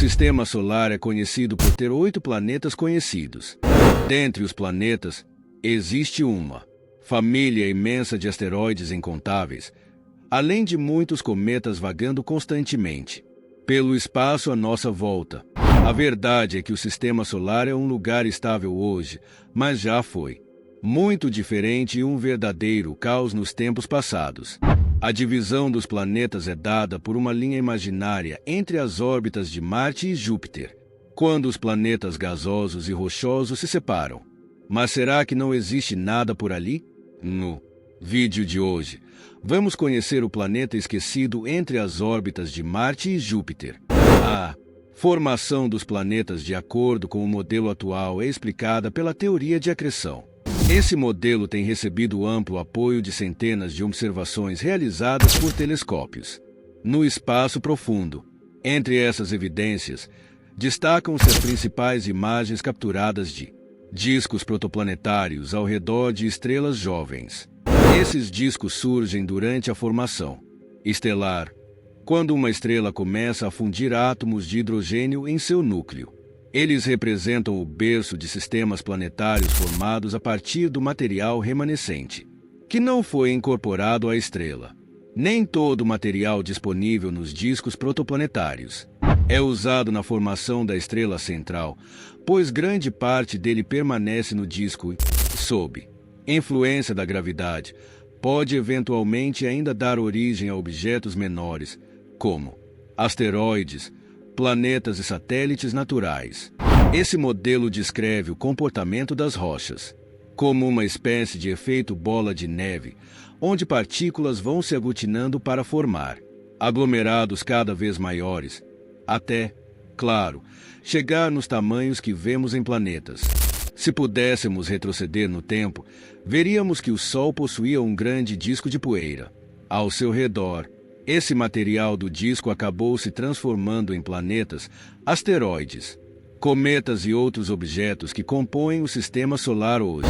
sistema solar é conhecido por ter 8 planetas conhecidos. Dentre os planetas, existe uma família imensa de asteroides incontáveis, além de muitos cometas vagando constantemente pelo espaço à nossa volta. A verdade é que o sistema solar é um lugar estável hoje, mas já foi muito diferente e um verdadeiro caos nos tempos passados. A divisão dos planetas é dada por uma linha imaginária entre as órbitas de Marte e Júpiter, quando os planetas gasosos e rochosos se separam. Mas será que não existe nada por ali? No vídeo de hoje, vamos conhecer o planeta esquecido entre as órbitas de Marte e Júpiter. A formação dos planetas de acordo com o modelo atual é explicada pela teoria de acreção. Esse modelo tem recebido amplo apoio de centenas de observações realizadas por telescópios no espaço profundo. Entre essas evidências, destacam-se as principais imagens capturadas de discos protoplanetários ao redor de estrelas jovens. Esses discos surgem durante a formação estelar, quando uma estrela começa a fundir átomos de hidrogênio em seu núcleo. Eles representam o berço de sistemas planetários formados a partir do material remanescente, que não foi incorporado à estrela. Nem todo o material disponível nos discos protoplanetários é usado na formação da estrela central, pois grande parte dele permanece no disco e, sob influência da gravidade, pode eventualmente ainda dar origem a objetos menores, como asteroides, planetas e satélites naturais. Esse modelo descreve o comportamento das rochas como uma espécie de efeito bola de neve, onde partículas vão se aglutinando para formar aglomerados cada vez maiores, até, claro, chegar nos tamanhos que vemos em planetas. Se pudéssemos retroceder no tempo, veríamos que o Sol possuía um grande disco de poeira ao seu redor. Esse material do disco acabou se transformando em planetas, asteroides, cometas e outros objetos que compõem o sistema solar hoje.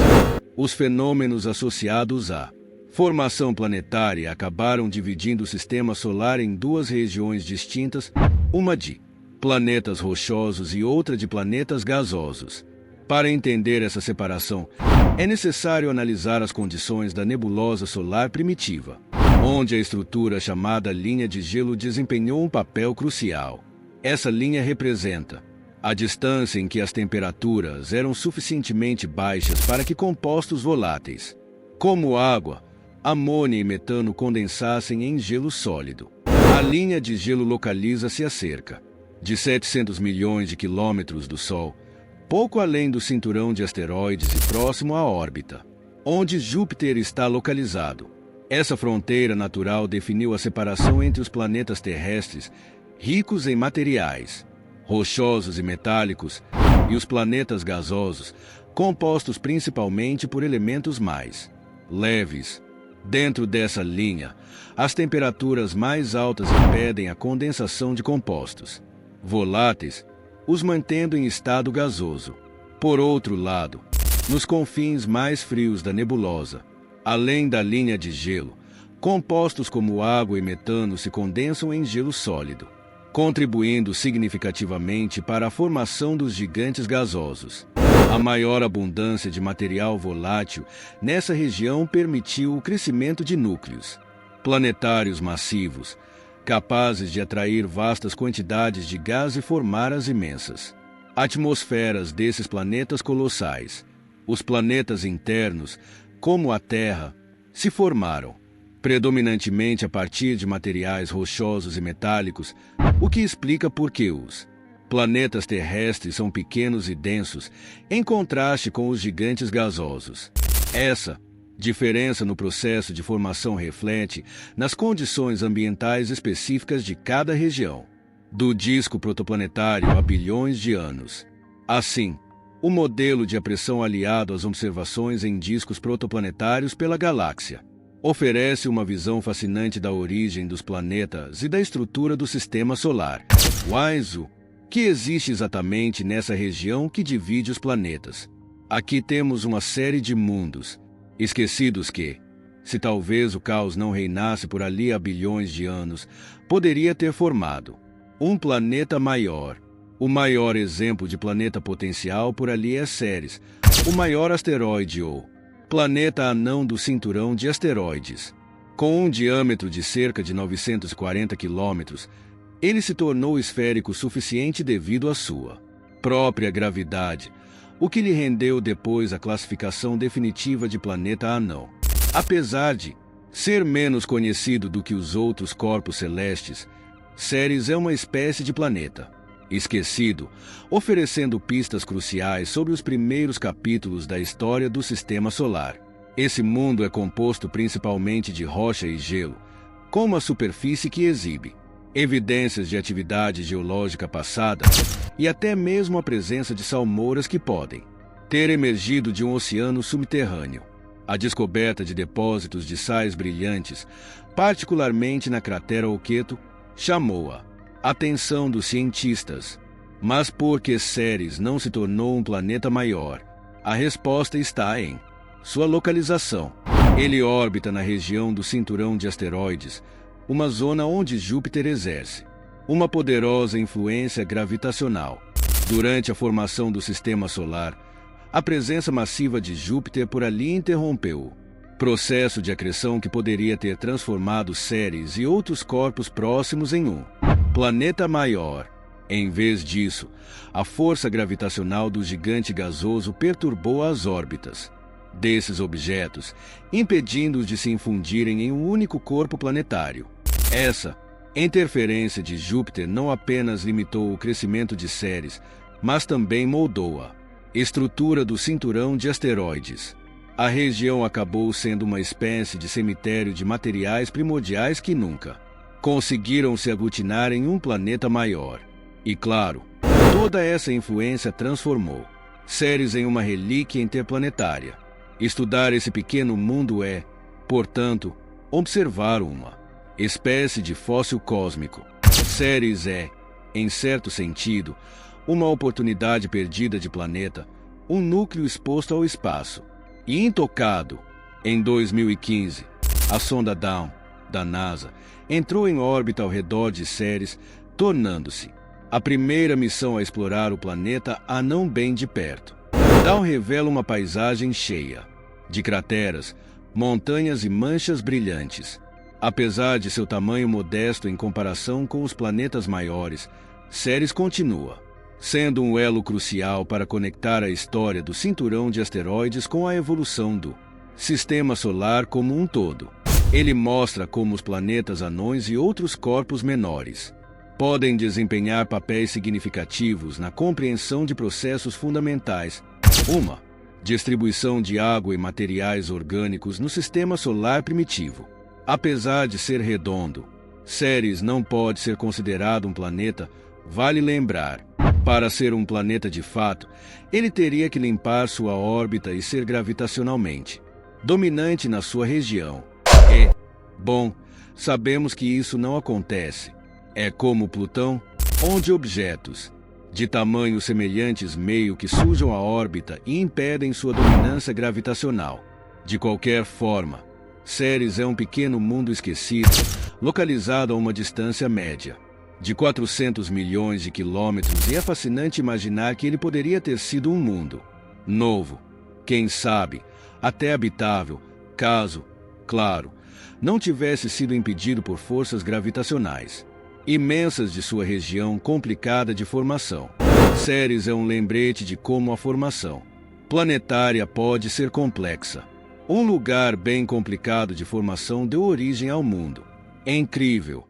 Os fenômenos associados à formação planetária acabaram dividindo o sistema solar em 2 regiões distintas, uma de planetas rochosos e outra de planetas gasosos. Para entender essa separação, é necessário analisar as condições da nebulosa solar primitiva, onde a estrutura chamada linha de gelo desempenhou um papel crucial. Essa linha representa a distância em que as temperaturas eram suficientemente baixas para que compostos voláteis, como água, amônia e metano, condensassem em gelo sólido. A linha de gelo localiza-se a cerca de 700 milhões de quilômetros do Sol, pouco além do cinturão de asteroides e próximo à órbita, onde Júpiter está localizado. Essa fronteira natural definiu a separação entre os planetas terrestres, ricos em materiais rochosos e metálicos, e os planetas gasosos, compostos principalmente por elementos mais leves. Dentro dessa linha, as temperaturas mais altas impedem a condensação de compostos voláteis, os mantendo em estado gasoso. Por outro lado, nos confins mais frios da nebulosa, além da linha de gelo, compostos como água e metano se condensam em gelo sólido, contribuindo significativamente para a formação dos gigantes gasosos. A maior abundância de material volátil nessa região permitiu o crescimento de núcleos planetários massivos, capazes de atrair vastas quantidades de gás e formar as imensas atmosferas desses planetas colossais. Os planetas internos, como a Terra, se formaram predominantemente a partir de materiais rochosos e metálicos, o que explica por que os planetas terrestres são pequenos e densos, em contraste com os gigantes gasosos. Essa diferença no processo de formação reflete nas condições ambientais específicas de cada região do disco protoplanetário há bilhões de anos. Assim, o modelo de pressão aliado às observações em discos protoplanetários pela galáxia oferece uma visão fascinante da origem dos planetas e da estrutura do sistema solar. Mas o que existe exatamente nessa região que divide os planetas? Aqui temos uma série de mundos esquecidos que, se talvez o caos não reinasse por ali há bilhões de anos, poderia ter formado um planeta maior. O maior exemplo de planeta potencial por ali é Ceres, o maior asteroide ou planeta anão do cinturão de asteroides. Com um diâmetro de cerca de 940 quilômetros, ele se tornou esférico o suficiente devido à sua própria gravidade, o que lhe rendeu depois a classificação definitiva de planeta anão. Apesar de ser menos conhecido do que os outros corpos celestes, Ceres é uma espécie de planeta esquecido, oferecendo pistas cruciais sobre os primeiros capítulos da história do Sistema Solar. Esse mundo é composto principalmente de rocha e gelo, com uma superfície que exibe evidências de atividade geológica passada e até mesmo a presença de salmouras que podem ter emergido de um oceano subterrâneo. A descoberta de depósitos de sais brilhantes, particularmente na cratera Oqueto, chamou a atenção dos cientistas. Mas por que Ceres não se tornou um planeta maior? A resposta está em sua localização. Ele orbita na região do cinturão de asteroides, uma zona onde Júpiter exerce uma poderosa influência gravitacional. Durante a formação do Sistema Solar, a presença massiva de Júpiter por ali interrompeu o processo de acreção que poderia ter transformado Ceres e outros corpos próximos em um planeta maior. Em vez disso, a força gravitacional do gigante gasoso perturbou as órbitas desses objetos, impedindo-os de se infundirem em um único corpo planetário. Essa interferência de Júpiter não apenas limitou o crescimento de Ceres, mas também moldou a estrutura do cinturão de asteroides. A região acabou sendo uma espécie de cemitério de materiais primordiais que nunca conseguiram se aglutinar em um planeta maior. E claro, toda essa influência transformou Ceres em uma relíquia interplanetária. Estudar esse pequeno mundo é, portanto, observar uma espécie de fóssil cósmico. Ceres é, em certo sentido, uma oportunidade perdida de planeta, um núcleo exposto ao espaço e intocado. Em 2015, a sonda Dawn, da NASA, entrou em órbita ao redor de Ceres, tornando-se a primeira missão a explorar o planeta anão bem de perto. Dawn revela uma paisagem cheia de crateras, montanhas e manchas brilhantes. Apesar de seu tamanho modesto em comparação com os planetas maiores, Ceres continua sendo um elo crucial para conectar a história do cinturão de asteroides com a evolução do Sistema Solar como um todo. Ele mostra como os planetas anões e outros corpos menores podem desempenhar papéis significativos na compreensão de processos fundamentais, uma distribuição de água e materiais orgânicos no Sistema Solar primitivo. Apesar de ser redondo, Ceres não pode ser considerado um planeta. Vale lembrar, para ser um planeta de fato, ele teria que limpar sua órbita e ser gravitacionalmente dominante na sua região. Bom, sabemos que isso não acontece. É como Plutão, onde objetos de tamanhos semelhantes meio que sujam a órbita e impedem sua dominância gravitacional. De qualquer forma, Ceres é um pequeno mundo esquecido, localizado a uma distância média de 400 milhões de quilômetros, e é fascinante imaginar que ele poderia ter sido um mundo novo, quem sabe, até habitável, caso, claro, não tivesse sido impedido por forças gravitacionais imensas de sua região complicada de formação. Ceres é um lembrete de como a formação planetária pode ser complexa. Um lugar bem complicado de formação deu origem ao mundo. É incrível